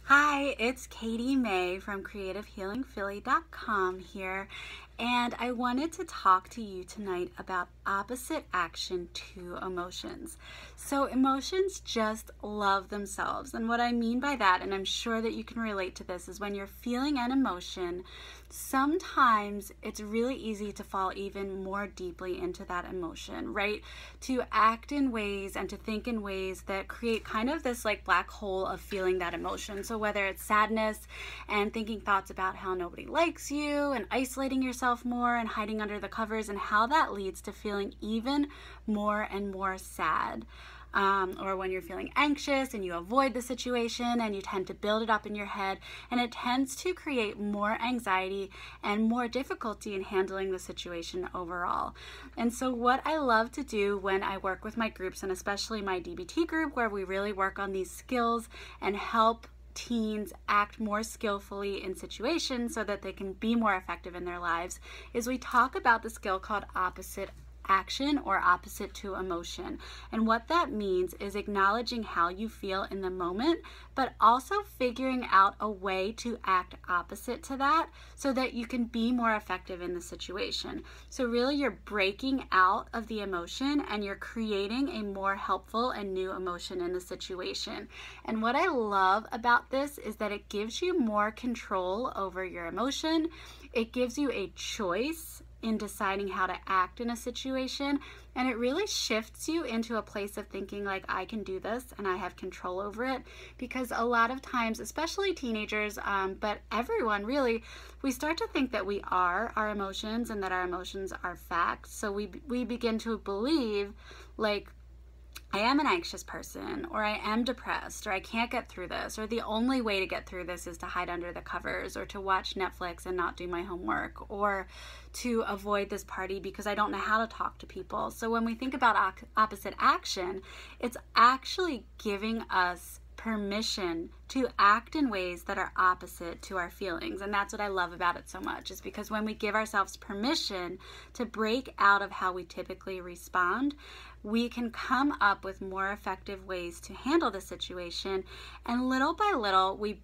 Hi, it's Katie May from CreativeHealingPhilly.com here, and I wanted to talk to you tonight about opposite action to emotions. So emotions just love themselves, and what I mean by that, and I'm sure that you can relate to this, is when you're feeling an emotion, sometimes it's really easy to fall even more deeply into that emotion, right? To act in ways and to think in ways that create kind of this like black hole of feeling that emotion. So whether it's sadness and thinking thoughts about how nobody likes you and isolating yourself more and hiding under the covers, and how that leads to feeling even more and more sad. Or when you're feeling anxious and you avoid the situation and you tend to build it up in your head, and it tends to create more anxiety and more difficulty in handling the situation overall. And so what I love to do when I work with my groups, and especially my DBT group where we really work on these skills and help teens act more skillfully in situations so that they can be more effective in their lives, is we talk about the skill called opposite action or opposite to emotion. And what that means is acknowledging how you feel in the moment, but also figuring out a way to act opposite to that so that you can be more effective in the situation. So really you're breaking out of the emotion and you're creating a more helpful and new emotion in the situation. And what I love about this is that it gives you more control over your emotion. It gives you a choice in deciding how to act in a situation, and it really shifts you into a place of thinking like, I can do this and I have control over it. Because a lot of times, especially teenagers, but everyone really, we start to think that we are our emotions and that our emotions are facts. So we begin to believe like, I am an anxious person, or I am depressed, or I can't get through this, or the only way to get through this is to hide under the covers, or to watch Netflix and not do my homework, or to avoid this party because I don't know how to talk to people. So when we think about opposite action, it's actually giving us permission to act in ways that are opposite to our feelings. And that's what I love about it so much, is because when we give ourselves permission to break out of how we typically respond, we can come up with more effective ways to handle the situation. And little by little, we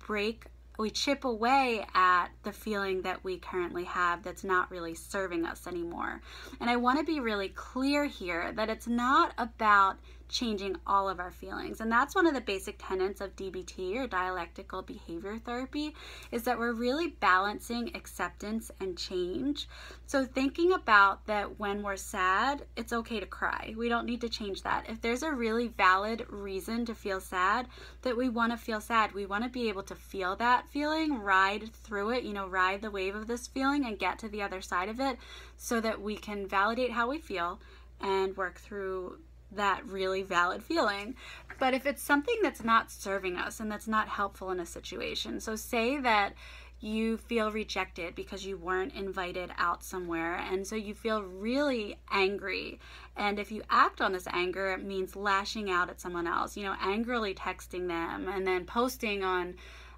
chip away at the feeling that we currently have that's not really serving us anymore. And I want to be really clear here that it's not about changing all of our feelings. And that's one of the basic tenets of DBT, or dialectical behavior therapy, is that we're really balancing acceptance and change. So thinking about that when we're sad, it's okay to cry. We don't need to change that. If there's a really valid reason to feel sad, that we want to feel sad, we want to be able to feel that feeling, ride through it, ride the wave of this feeling and get to the other side of it so that we can validate how we feel and work through that really valid feeling. But if it's something that's not serving us and that's not helpful in a situation, so say that you feel rejected because you weren't invited out somewhere, and so you feel really angry, and if you act on this anger, it means lashing out at someone else, angrily texting them and then posting on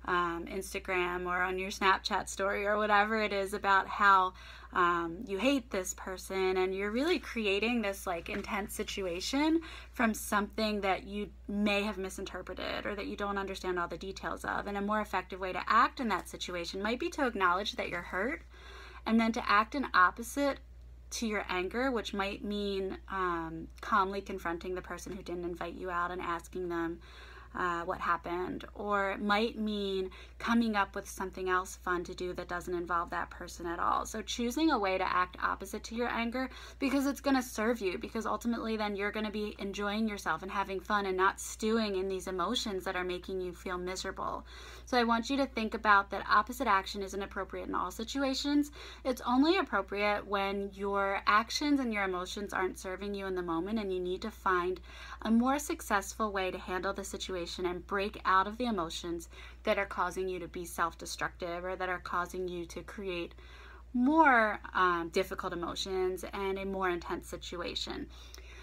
Instagram or on your Snapchat story or whatever it is about how you hate this person, and you're really creating this like intense situation from something that you may have misinterpreted or that you don't understand all the details of. And a more effective way to act in that situation might be to acknowledge that you're hurt, and then to act in opposite to your anger, which might mean calmly confronting the person who didn't invite you out and asking them what happened, or it might mean coming up with something else fun to do that doesn't involve that person at all. So choosing a way to act opposite to your anger, because it's going to serve you, because ultimately then you're going to be enjoying yourself and having fun and not stewing in these emotions that are making you feel miserable. So I want you to think about that opposite action isn't appropriate in all situations. It's only appropriate when your actions and your emotions aren't serving you in the moment, and you need to find a more successful way to handle the situation and break out of the emotions that are causing you to be self-destructive, or that are causing you to create more difficult emotions and a more intense situation.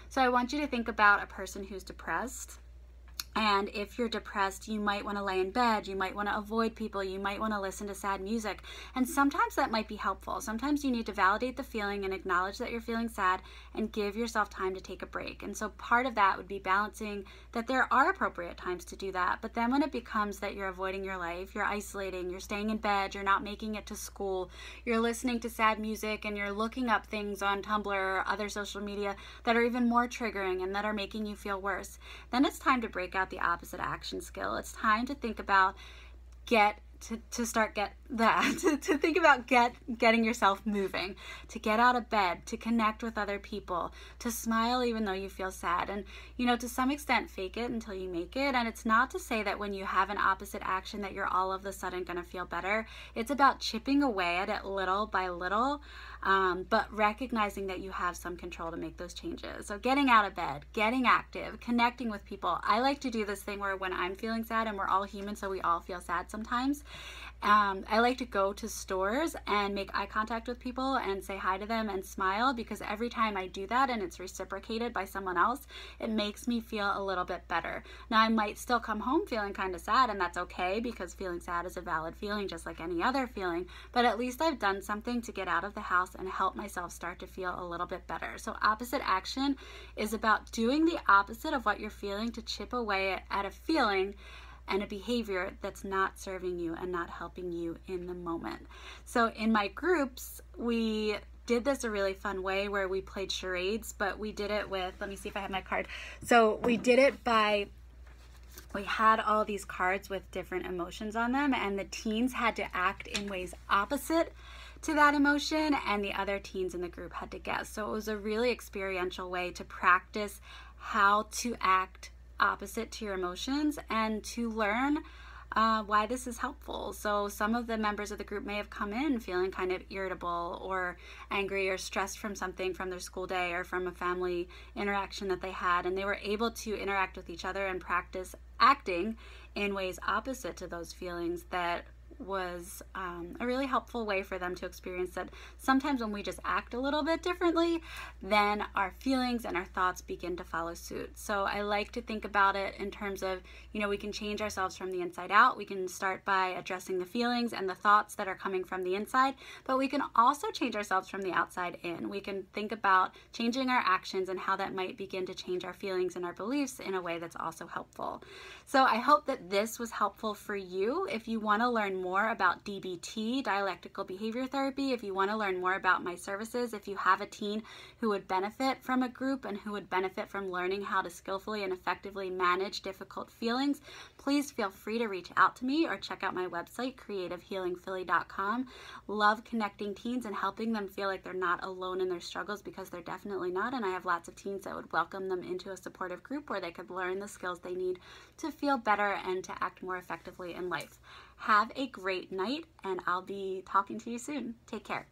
So I want you to think about a person who's depressed, And if you're depressed, you might want to lay in bed, you might want to avoid people, you might want to listen to sad music. And sometimes that might be helpful. Sometimes you need to validate the feeling and acknowledge that you're feeling sad and give yourself time to take a break. And so part of that would be balancing that there are appropriate times to do that. But then when it becomes that you're avoiding your life, you're isolating, you're staying in bed, you're not making it to school, you're listening to sad music, and you're looking up things on Tumblr or other social media that are even more triggering and that are making you feel worse, then it's time to break out the opposite action skill. It's time to think about getting yourself moving, to get out of bed, to connect with other people, to smile even though you feel sad, and to some extent fake it until you make it. And it's not to say that when you have an opposite action that you're all of a sudden going to feel better. It's about chipping away at it little by little, but recognizing that you have some control to make those changes. So getting out of bed, getting active, connecting with people. I like to do this thing where when I'm feeling sad, and we're all human, so we all feel sad sometimes, I like to go to stores and make eye contact with people and say hi to them and smile, because every time I do that and it's reciprocated by someone else, it makes me feel a little bit better. Now, I might still come home feeling kind of sad, and that's okay, because feeling sad is a valid feeling just like any other feeling, but at least I've done something to get out of the house and help myself start to feel a little bit better. So opposite action is about doing the opposite of what you're feeling to chip away at a feeling and a behavior that's not serving you and not helping you in the moment. So in my groups, we did this a really fun way where we played charades, but we did it with, let me see if I have my card. So we did it we had all these cards with different emotions on them, and the teens had to act in ways opposite to that emotion, and the other teens in the group had to guess. So it was a really experiential way to practice how to act opposite to your emotions and to learn why this is helpful. So some of the members of the group may have come in feeling kind of irritable or angry or stressed from something from their school day or from a family interaction that they had, and they were able to interact with each other and practice acting in ways opposite to those feelings. That was a really helpful way for them to experience that sometimes when we just act a little bit differently, then our feelings and our thoughts begin to follow suit. So I like to think about it in terms of, we can change ourselves from the inside out. We can start by addressing the feelings and the thoughts that are coming from the inside, but we can also change ourselves from the outside in. We can think about changing our actions and how that might begin to change our feelings and our beliefs in a way that's also helpful. So I hope that this was helpful for you. If you want to learn more about DBT, dialectical behavior therapy, if you want to learn more about my services, if you have a teen who would benefit from a group and who would benefit from learning how to skillfully and effectively manage difficult feelings, please feel free to reach out to me or check out my website, creativehealingphilly.com. Love connecting teens and helping them feel like they're not alone in their struggles, because they're definitely not, and I have lots of teens that would welcome them into a supportive group where they could learn the skills they need to feel better and to act more effectively in life. Have a great night, and I'll be talking to you soon. Take care.